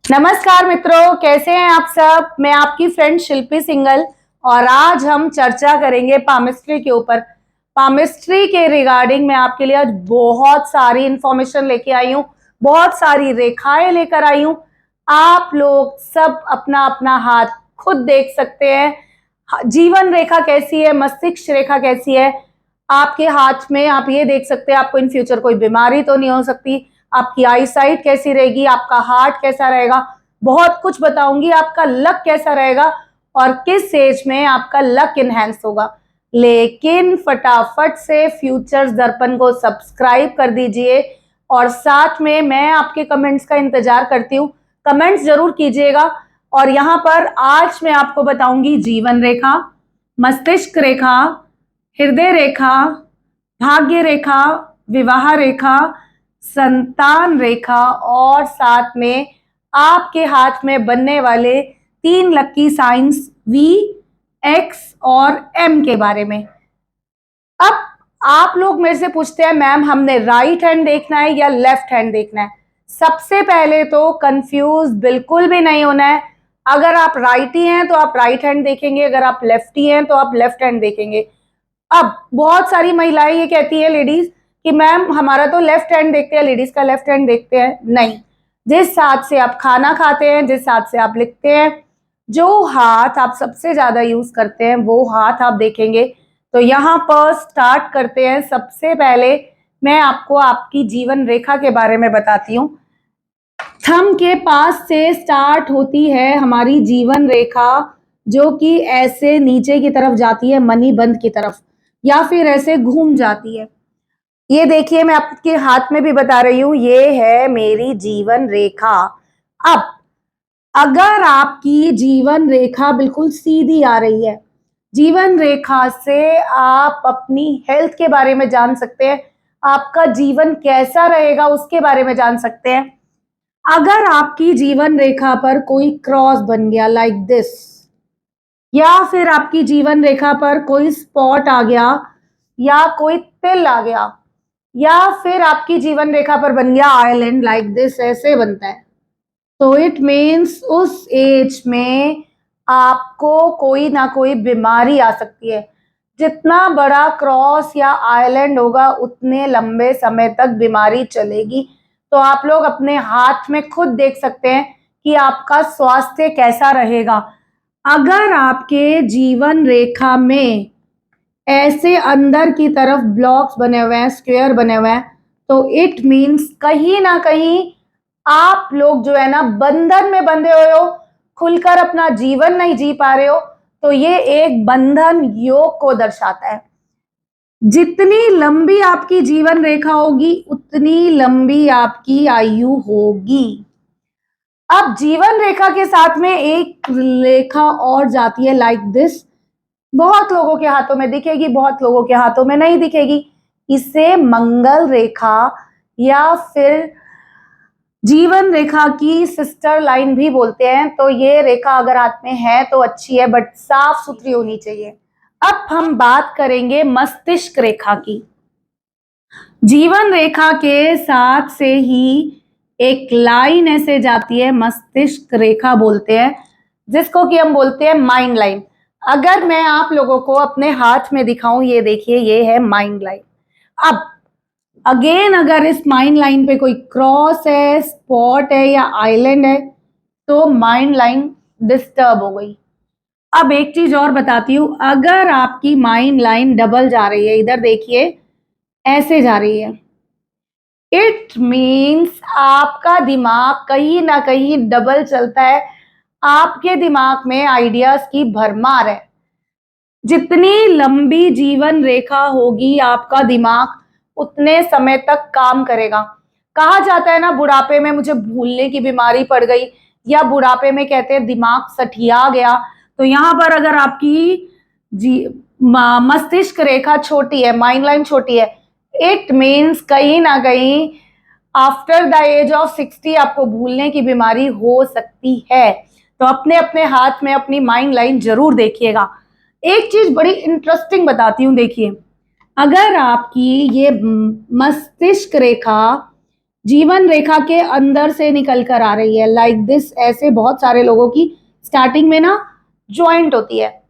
नमस्कार मित्रों, कैसे हैं आप सब। मैं आपकी फ्रेंड शिल्पी सिंगल और आज हम चर्चा करेंगे पामिस्ट्री के ऊपर। पामिस्ट्री के रिगार्डिंग मैं आपके लिए आज बहुत सारी इंफॉर्मेशन लेके आई हूँ, बहुत सारी रेखाएं लेकर आई हूँ। आप लोग सब अपना अपना हाथ खुद देख सकते हैं। जीवन रेखा कैसी है, मस्तिष्क रेखा कैसी है आपके हाथ में, आप ये देख सकते हैं। आपको इन फ्यूचर कोई बीमारी तो नहीं हो सकती, आपकी आई साइट कैसी रहेगी, आपका हार्ट कैसा रहेगा, बहुत कुछ बताऊंगी। आपका लक कैसा रहेगा और किस एज में आपका लक इनहेंस होगा। लेकिन फटाफट से फ्यूचर्स दर्पण को सब्सक्राइब कर दीजिए और साथ में मैं आपके कमेंट्स का इंतजार करती हूँ। कमेंट्स जरूर कीजिएगा। और यहाँ पर आज मैं आपको बताऊंगी जीवन रेखा, मस्तिष्क रेखा, हृदय रेखा, भाग्य रेखा, विवाह रेखा, संतान रेखा और साथ में आपके हाथ में बनने वाले 3 लकी साइंस वी, एक्स और एम के बारे में। अब आप लोग मेरे से पूछते हैं मैम हमने राइट हैंड देखना है या लेफ्ट हैंड देखना है। सबसे पहले तो कंफ्यूज बिल्कुल भी नहीं होना है। अगर आप राइटी हैं तो आप राइट हैंड देखेंगे, अगर आप लेफ्टी हैं तो आप लेफ्ट हैंड देखेंगे। अब बहुत सारी महिलाएं ये कहती है, लेडीज, कि मैम हमारा तो लेफ्ट हैंड देखते हैं, लेडीज का लेफ्ट हैंड देखते हैं। नहीं, जिस हाथ से आप खाना खाते हैं, जिस हाथ से आप लिखते हैं, जो हाथ आप सबसे ज्यादा यूज करते हैं वो हाथ आप देखेंगे। तो यहाँ पर स्टार्ट करते हैं। सबसे पहले मैं आपको आपकी जीवन रेखा के बारे में बताती हूँ। थंब के पास से स्टार्ट होती है हमारी जीवन रेखा, जो कि ऐसे नीचे की तरफ जाती है मनी बंद की तरफ, या फिर ऐसे घूम जाती है। ये देखिए, मैं आपके हाथ में भी बता रही हूं, ये है मेरी जीवन रेखा। अब अगर आपकी जीवन रेखा बिल्कुल सीधी आ रही है, जीवन रेखा से आप अपनी हेल्थ के बारे में जान सकते हैं, आपका जीवन कैसा रहेगा उसके बारे में जान सकते हैं। अगर आपकी जीवन रेखा पर कोई क्रॉस बन गया लाइक दिस, या फिर आपकी जीवन रेखा पर कोई स्पॉट आ गया, या कोई तिल आ गया, या फिर आपकी जीवन रेखा पर बन गया आइलैंड लाइक दिस, ऐसे बनता है, तो इट मीन्स उस एज में आपको कोई ना कोई बीमारी आ सकती है। जितना बड़ा क्रॉस या आइलैंड होगा उतने लंबे समय तक बीमारी चलेगी। तो आप लोग अपने हाथ में खुद देख सकते हैं कि आपका स्वास्थ्य कैसा रहेगा। अगर आपके जीवन रेखा में ऐसे अंदर की तरफ ब्लॉक्स बने हुए हैं, स्क्वायर बने हुए हैं, तो इट मीन्स कहीं ना कहीं आप लोग जो है ना बंधन में बंधे हुए हो, खुलकर अपना जीवन नहीं जी पा रहे हो। तो ये एक बंधन योग को दर्शाता है। जितनी लंबी आपकी जीवन रेखा होगी उतनी लंबी आपकी आयु होगी। अब जीवन रेखा के साथ में एक रेखा और जाती है लाइक दिस। बहुत लोगों के हाथों में दिखेगी, बहुत लोगों के हाथों में नहीं दिखेगी। इसे मंगल रेखा या फिर जीवन रेखा की सिस्टर लाइन भी बोलते हैं। तो ये रेखा अगर हाथ में है तो अच्छी है, बट साफ सुथरी होनी चाहिए। अब हम बात करेंगे मस्तिष्क रेखा की। जीवन रेखा के साथ से ही एक लाइन ऐसे जाती है, मस्तिष्क रेखा बोलते हैं, जिसको कि हम बोलते हैं माइंड लाइन। अगर मैं आप लोगों को अपने हाथ में दिखाऊं, ये देखिए, ये है माइंड लाइन। अब अगेन अगर इस माइंड लाइन पे कोई क्रॉस है, स्पॉट है या आइलैंड है, तो माइंड लाइन डिस्टर्ब हो गई। अब एक चीज और बताती हूं, अगर आपकी माइंड लाइन डबल जा रही है, इधर देखिए ऐसे जा रही है, इट मीन्स आपका दिमाग कहीं ना कहीं डबल चलता है। आपके दिमाग में आइडियाज की भरमार है। जितनी लंबी जीवन रेखा होगी आपका दिमाग उतने समय तक काम करेगा। कहा जाता है ना, बुढ़ापे में मुझे भूलने की बीमारी पड़ गई, या बुढ़ापे में कहते हैं दिमाग सठिया गया। तो यहाँ पर अगर आपकी मस्तिष्क रेखा छोटी है, माइंड लाइन छोटी है, इट मीन्स कहीं ना कहीं आफ्टर द एज ऑफ 60 आपको भूलने की बीमारी हो सकती है। तो अपने अपने हाथ में अपनी माइंड लाइन जरूर देखिएगा। एक चीज बड़ी इंटरेस्टिंग बताती हूँ, देखिए, अगर आपकी ये मस्तिष्क रेखा जीवन रेखा के अंदर से निकल कर आ रही है लाइक दिस। ऐसे बहुत सारे लोगों की स्टार्टिंग में ना ज्वाइंट होती है।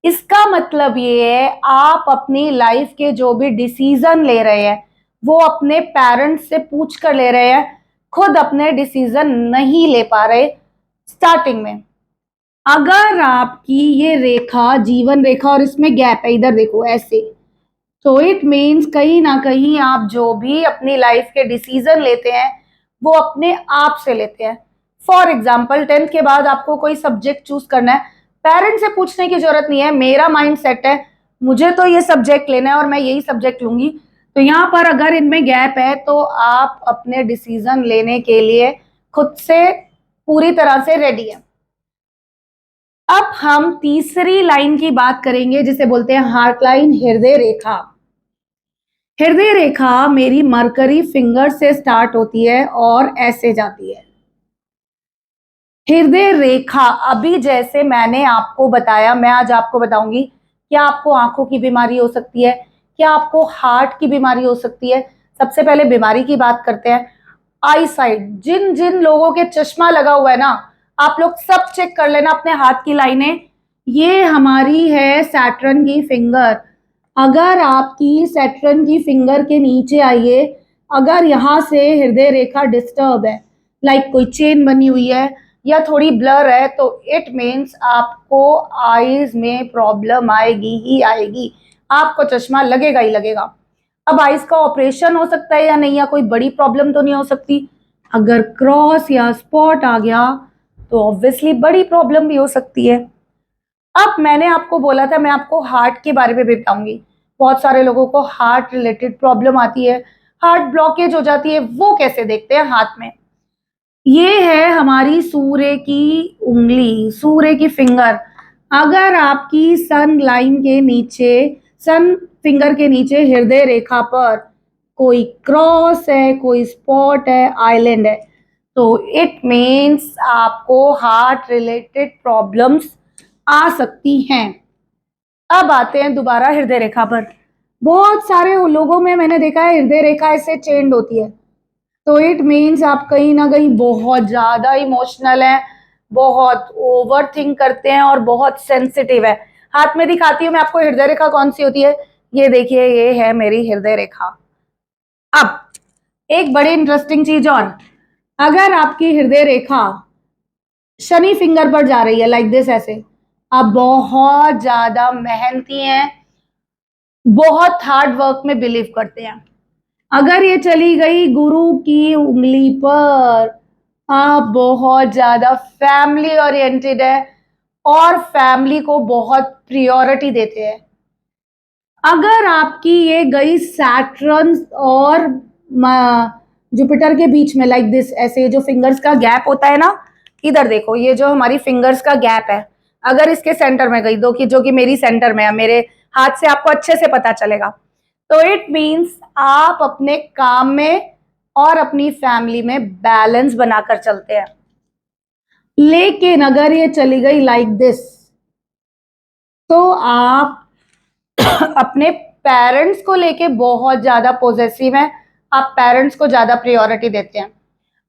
इसका मतलब ये है आप अपनी लाइफ के जो भी डिसीजन ले रहे हैं वो अपने पेरेंट्स से पूछ कर ले रहे हैं, खुद अपने डिसीजन नहीं ले पा रहे स्टार्टिंग में। अगर आपकी ये रेखा जीवन रेखा और इसमें गैप है, इधर देखो ऐसे, तो इट मीन्स कहीं ना कहीं आप जो भी अपनी लाइफ के डिसीजन लेते हैं वो अपने आप से लेते हैं। फॉर एग्जाम्पल 10th के बाद आपको कोई सब्जेक्ट चूज करना है, पेरेंट्स से पूछने की जरूरत नहीं है, मेरा माइंड सेट है मुझे तो ये सब्जेक्ट लेना है और मैं यही सब्जेक्ट लूंगी। तो यहाँ पर अगर इनमें गैप है तो आप अपने डिसीजन लेने के लिए खुद से पूरी तरह से रेडी है। अब हम तीसरी लाइन की बात करेंगे जिसे बोलते हैं हार्ट लाइन, हृदय रेखा। हृदय रेखा मेरी मरकरी फिंगर से स्टार्ट होती है और ऐसे जाती है। हृदय रेखा अभी जैसे मैंने आपको बताया, मैं आज आपको बताऊंगी क्या आपको आंखों की बीमारी हो सकती है, क्या आपको हार्ट की बीमारी हो सकती है। सबसे पहले बीमारी की बात करते हैं। आई साइट, जिन जिन लोगों के चश्मा लगा हुआ है ना, आप लोग सब चेक कर लेना अपने हाथ की लाइनें। ये हमारी है सैटर्न की फिंगर। अगर आपकी सैटर्न की फिंगर के नीचे आइए, अगर यहाँ से हृदय रेखा डिस्टर्ब है, लाइक कोई चेन बनी हुई है या थोड़ी ब्लर है, तो इट मीन्स आपको आईज में प्रॉब्लम आएगी ही आएगी, आपको चश्मा लगेगा ही लगेगा। अब आईज का ऑपरेशन हो सकता है या नहीं, या कोई बड़ी प्रॉब्लम तो नहीं हो सकती। अगर क्रॉस या स्पॉट आ गया तो ऑब्वियसली बड़ी प्रॉब्लम भी हो सकती है। अब मैंने आपको बोला था मैं आपको हार्ट के बारे में भी बताऊंगी। बहुत सारे लोगों को हार्ट रिलेटेड प्रॉब्लम आती है, हार्ट ब्लॉकेज हो जाती है, वो कैसे देखते हैं हाथ में। ये है हमारी सूर्य की उंगली, सूर्य की फिंगर। अगर आपकी सन लाइन के नीचे, सन फिंगर के नीचे हृदय रेखा पर कोई क्रॉस है, कोई स्पॉट है, आइलैंड है, तो इट मीन्स आपको हार्ट रिलेटेड प्रॉब्लम्स आ सकती हैं। अब आते हैं दोबारा हृदय रेखा पर। बहुत सारे लोगों में मैंने देखा है हृदय रेखा ऐसे चेंड होती है, तो इट मीन्स आप कहीं ना कहीं बहुत ज्यादा इमोशनल हैं, बहुत ओवर थिंक करते हैं और बहुत सेंसिटिव है। हाथ में दिखाती हूँ मैं आपको हृदय रेखा कौन सी होती है। ये देखिए, ये है मेरी हृदय रेखा। अब एक बड़ी इंटरेस्टिंग चीज और, अगर आपकी हृदय रेखा शनि फिंगर पर जा रही है लाइक दिस ऐसे, आप बहुत ज्यादा मेहनती हैं, बहुत हार्ड वर्क में बिलीव करते हैं। अगर ये चली गई गुरु की उंगली पर, आप बहुत ज्यादा फैमिली ओरिएंटेड है और फैमिली को बहुत प्रायोरिटी देते हैं। अगर आपकी ये गई सैटर्न और जुपिटर के बीच में लाइक दिस ऐसे, जो फिंगर्स का गैप होता है ना, इधर देखो, ये जो हमारी फिंगर्स का गैप है, अगर इसके सेंटर में गई, दो की जो कि मेरी सेंटर में है, मेरे हाथ से आपको अच्छे से पता चलेगा, तो इट मीन्स आप अपने काम में और अपनी फैमिली में बैलेंस बनाकर चलते हैं। लेकिन अगर ये चली गई लाइक दिस, तो आप अपने पेरेंट्स को लेके बहुत ज्यादा पॉजिटिव हैं, आप पेरेंट्स को ज्यादा प्रायोरिटी देते हैं।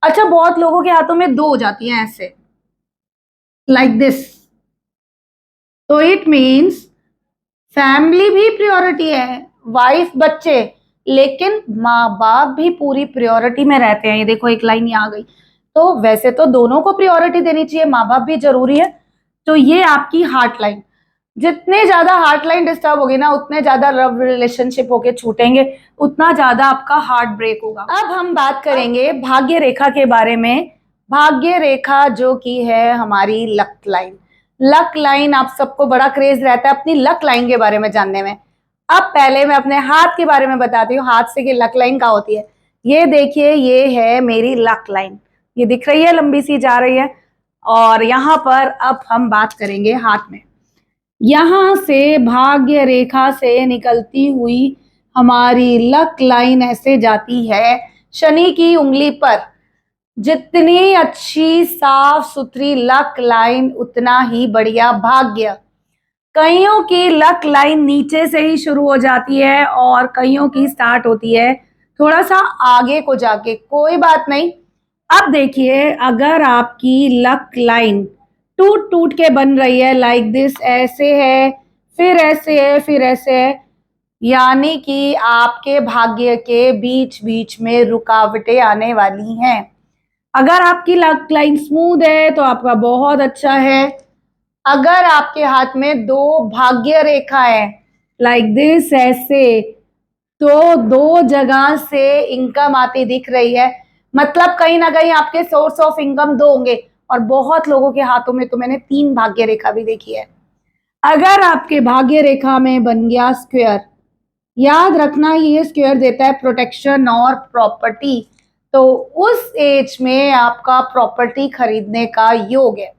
अच्छा, बहुत लोगों के हाथों में दो हो जाती हैं ऐसे लाइक दिस, तो इट मीन्स फैमिली भी प्रायोरिटी है, वाइफ बच्चे, लेकिन माँ बाप भी पूरी प्रायोरिटी में रहते हैं। ये देखो एक लाइन यहाँ आ गई, तो वैसे तो दोनों को प्रायोरिटी देनी चाहिए, माँ बाप भी जरूरी है। तो ये आपकी हार्ट लाइन, जितने ज्यादा हार्ट लाइन डिस्टर्ब होगी ना, उतने ज्यादा लव रिलेशनशिप होके छूटेंगे, उतना ज्यादा आपका हार्ट ब्रेक होगा। अब हम बात करेंगे भाग्य रेखा के बारे में। भाग्य रेखा जो की है हमारी लक लाइन। लक लाइन, आप सबको बड़ा क्रेज रहता है अपनी लक लाइन के बारे में जानने में। अब पहले मैं अपने हाथ के बारे में बताती हूँ, हाथ से कि लक लाइन क्या होती है। ये देखिए, ये है मेरी लक लाइन, ये दिख रही है, लंबी सी जा रही है। और यहाँ पर अब हम बात करेंगे हाथ में, यहां से भाग्य रेखा से निकलती हुई हमारी लक लाइन ऐसे जाती है शनि की उंगली पर। जितनी अच्छी साफ सुथरी लक लाइन, उतना ही बढ़िया भाग्य। कईयों की लक लाइन नीचे से ही शुरू हो जाती है और कईयों की स्टार्ट होती है थोड़ा सा आगे को जाके, कोई बात नहीं। अब देखिए, अगर आपकी लक लाइन टूट टूट के बन रही है, लाइक दिस, ऐसे है, फिर ऐसे है, फिर ऐसे है, यानी कि आपके भाग्य के बीच बीच में रुकावटें आने वाली हैं। अगर आपकी लक लाइन स्मूथ है तो आपका बहुत अच्छा है। अगर आपके हाथ में दो भाग्य रेखा है, लाइक दिस, ऐसे, तो दो जगह से इनकम आती दिख रही है, मतलब कहीं ना कहीं आपके सोर्स ऑफ इनकम दो होंगे। और बहुत लोगों के हाथों में तो मैंने 3 भाग्य रेखा भी देखी है। अगर आपके भाग्य रेखा में बन गया स्क्वायर, याद रखना ये स्क्वायर देता है प्रोटेक्शन और प्रॉपर्टी, तो उस एज में आपका प्रॉपर्टी खरीदने का योग है।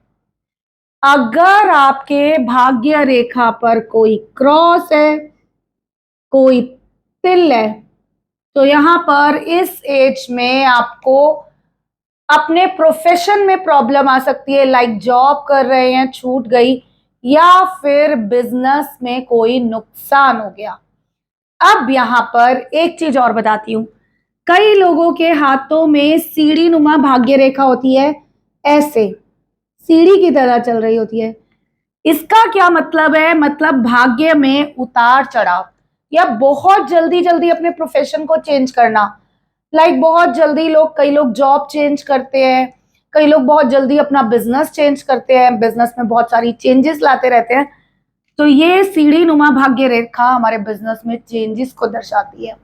अगर आपके भाग्य रेखा पर कोई क्रॉस है, कोई तिल है, तो यहां पर इस एज में आपको अपने प्रोफेशन में प्रॉब्लम आ सकती है, लाइक जॉब कर रहे हैं छूट गई, या फिर बिजनेस में कोई नुकसान हो गया। अब यहां पर एक चीज और बताती हूं, कई लोगों के हाथों में सीढ़ी नुमा भाग्य रेखा होती है, ऐसे सीढ़ी की तरह चल रही होती है। इसका क्या मतलब है? मतलब भाग्य में उतार चढ़ाव, या बहुत जल्दी जल्दी अपने प्रोफेशन को चेंज करना, लाइक बहुत जल्दी कई लोग जॉब चेंज करते हैं, कई लोग बहुत जल्दी अपना बिजनेस चेंज करते हैं, बिजनेस में बहुत सारी चेंजेस लाते रहते हैं। तो ये सीढ़ी नुमा भाग्य रेखा हमारे बिजनेस में चेंजेस को दर्शाती है।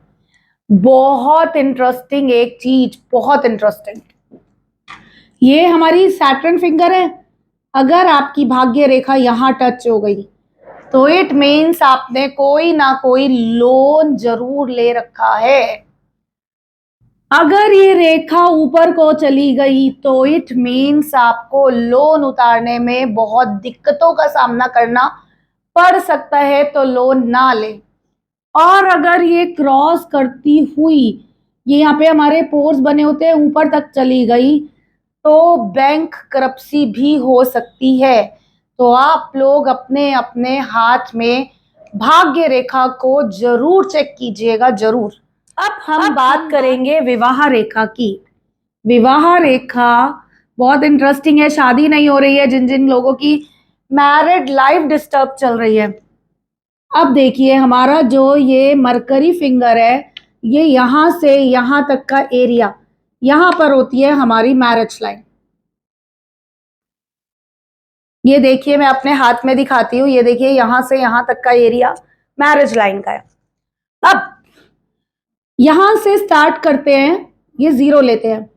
बहुत इंटरेस्टिंग एक चीज, बहुत इंटरेस्टिंग, ये हमारी सैटर्न फिंगर है। अगर आपकी भाग्य रेखा यहां टच हो गई तो इट मीन्स आपने कोई ना कोई लोन जरूर ले रखा है। अगर ये रेखा ऊपर को चली गई तो इट मीन्स आपको लोन उतारने में बहुत दिक्कतों का सामना करना पड़ सकता है, तो लोन ना ले। और अगर ये क्रॉस करती हुई, ये यहाँ पे हमारे पोर्स बने होते हैं, ऊपर तक चली गई तो बैंक करप्सी भी हो सकती है। तो आप लोग अपने अपने हाथ में भाग्य रेखा को जरूर चेक कीजिएगा, जरूर। अब हम बात करेंगे विवाह रेखा की। विवाह रेखा बहुत इंटरेस्टिंग है, शादी नहीं हो रही है, जिन जिन लोगों की मैरिड लाइफ डिस्टर्ब चल रही है। अब देखिए, हमारा जो ये मरकरी फिंगर है, ये यहां से यहां तक का एरिया, यहां पर होती है हमारी मैरिज लाइन। ये देखिए, मैं अपने हाथ में दिखाती हूँ, ये देखिए यहां से यहां तक का एरिया मैरिज लाइन का है। अब यहां से स्टार्ट करते हैं, ये 0 लेते हैं।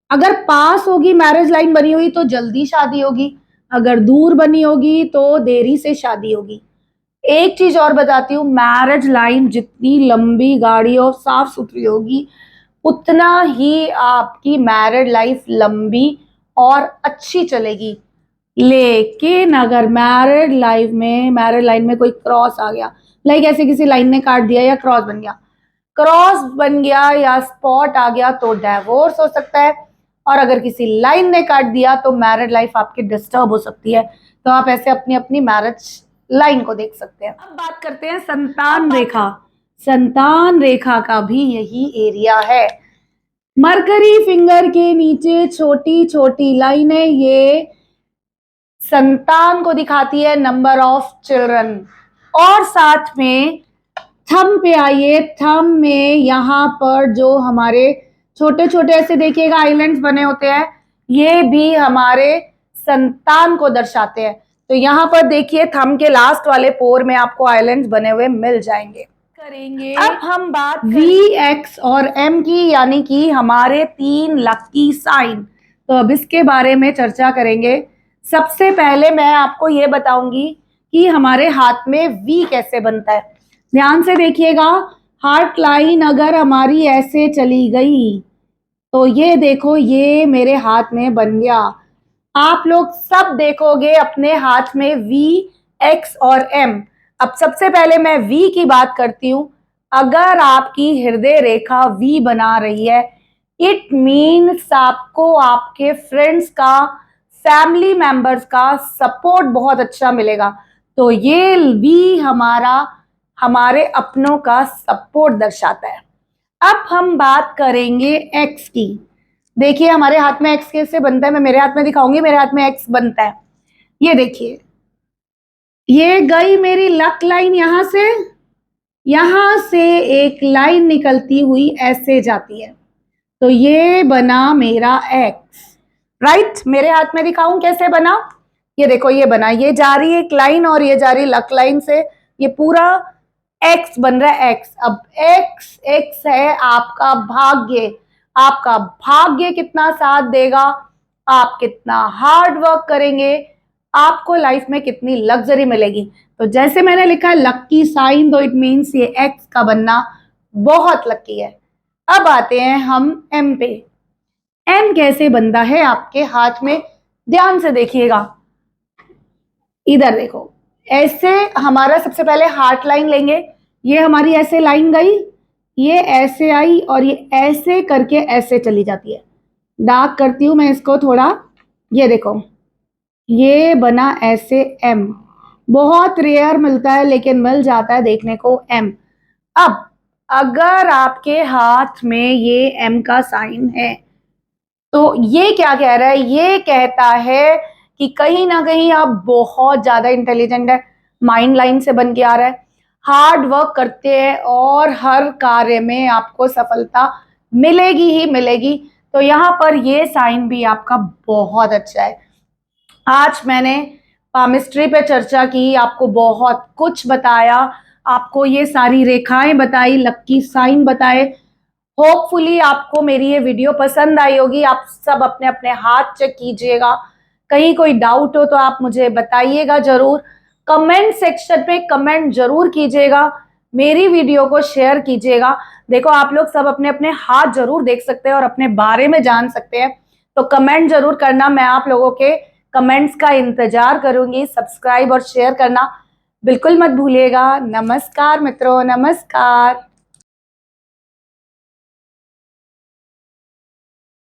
अगर पास होगी मैरिज लाइन बनी हुई तो जल्दी शादी होगी, अगर दूर बनी होगी तो देरी से शादी होगी। एक चीज और बताती हूँ, मैरिज लाइन जितनी लंबी गाड़ी और साफ सुथरी होगी, उतना ही आपकी मैरिड लाइफ लंबी और अच्छी चलेगी। लेकिन अगर मैरिड लाइन में कोई क्रॉस आ गया, लाइक ऐसे किसी लाइन ने काट दिया या क्रॉस बन गया या स्पॉट आ गया, तो डिवोर्स हो सकता है। और अगर किसी लाइन ने काट दिया तो मैरिड लाइफ आपकी डिस्टर्ब हो सकती है। तो आप ऐसे अपनी अपनी मैरिज लाइन को देख सकते हैं। अब बात करते हैं संतान रेखा। संतान रेखा का भी यही एरिया है। मरकरी फिंगर के नीचे छोटी छोटी लाइनें, ये संतान को दिखाती है, नंबर ऑफ चिल्ड्रन। और साथ में थंब पे आइए, थंब में यहाँ पर जो हमारे छोटे छोटे ऐसे देखिएगा आइलैंड्स बने होते हैं, ये भी हमारे संतान को दर्शाते हैं। तो यहाँ पर देखिए, थंब के लास्ट वाले पोर में आपको आइलैंड्स बने हुए मिल जाएंगे। करेंगे अब हम बात VX और M की, यानी कि हमारे 3 लकी साइन। तो अब इसके बारे में चर्चा करेंगे। सबसे पहले मैं आपको ये बताऊंगी कि हमारे हाथ में V कैसे बनता है। ध्यान से देखिएगा, हार्ट लाइन अगर हमारी ऐसे चली गई तो ये देखो, ये मेरे हाथ में बन गया। आप लोग सब देखोगे अपने हाथ में VX और M। अब सबसे पहले मैं V की बात करती हूं। अगर आपकी हृदय रेखा V बना रही है, इट मीन्स आपको आपके फ्रेंड्स का, फैमिली मेंबर्स का सपोर्ट बहुत अच्छा मिलेगा। तो ये V हमारा हमारे अपनों का सपोर्ट दर्शाता है। अब हम बात करेंगे एक्स की। देखिए हमारे हाथ में एक्स कैसे बनता है, मैं मेरे हाथ में दिखाऊंगी। मेरे हाथ में एक्स बनता है, ये देखिए, ये गई मेरी लक लाइन, यहां से एक लाइन निकलती हुई ऐसे जाती है, तो ये बना मेरा एक्स। राइट, मेरे हाथ में दिखाऊं कैसे बना। ये देखो, ये बना, ये जा रही है एक लाइन और ये जा रही लक लाइन से, ये पूरा एक्स बन रहा है एक्स। अब एक्स एक्स है आपका भाग्य। आपका भाग्य कितना साथ देगा, आप कितना हार्ड वर्क करेंगे, आपको लाइफ में कितनी लग्जरी मिलेगी। तो जैसे मैंने लिखा है लक्की साइन, तो इट मीन्स ये एक्स का बनना बहुत लकी है। अब आते हैं हम एम पे। एम कैसे बनता है आपके हाथ में, ध्यान से देखिएगा। इधर देखो, ऐसे हमारा सबसे पहले हार्ट लाइन लेंगे, ये हमारी ऐसे लाइन गई, ये ऐसे आई और ये ऐसे करके ऐसे चली जाती है। डार्क करती हूं मैं इसको थोड़ा, ये देखो, ये बना ऐसे एम। बहुत रेयर मिलता है लेकिन मिल जाता है देखने को एम। अब अगर आपके हाथ में ये एम का साइन है, तो ये क्या कह रहा है, ये कहता है कि कहीं ना कहीं आप बहुत ज्यादा इंटेलिजेंट है, माइंड लाइन से बन के आ रहा है, हार्ड वर्क करते हैं और हर कार्य में आपको सफलता मिलेगी ही मिलेगी। तो यहाँ पर ये साइन भी आपका बहुत अच्छा है। आज मैंने पामिस्ट्री पे चर्चा की, आपको बहुत कुछ बताया, आपको ये सारी रेखाएं बताई, लक्की साइन बताए। होपफुली आपको मेरी ये वीडियो पसंद आई होगी। आप सब अपने अपने हाथ चेक कीजिएगा, कहीं कोई डाउट हो तो आप मुझे बताइएगा जरूर। कमेंट सेक्शन पे कमेंट जरूर कीजिएगा, मेरी वीडियो को शेयर कीजिएगा। देखो आप लोग सब अपने अपने हाथ जरूर देख सकते हैं और अपने बारे में जान सकते हैं, तो कमेंट जरूर करना। मैं आप लोगों के कमेंट्स का इंतजार करूंगी। सब्सक्राइब और शेयर करना बिल्कुल मत भूलिएगा। नमस्कार मित्रों, नमस्कार।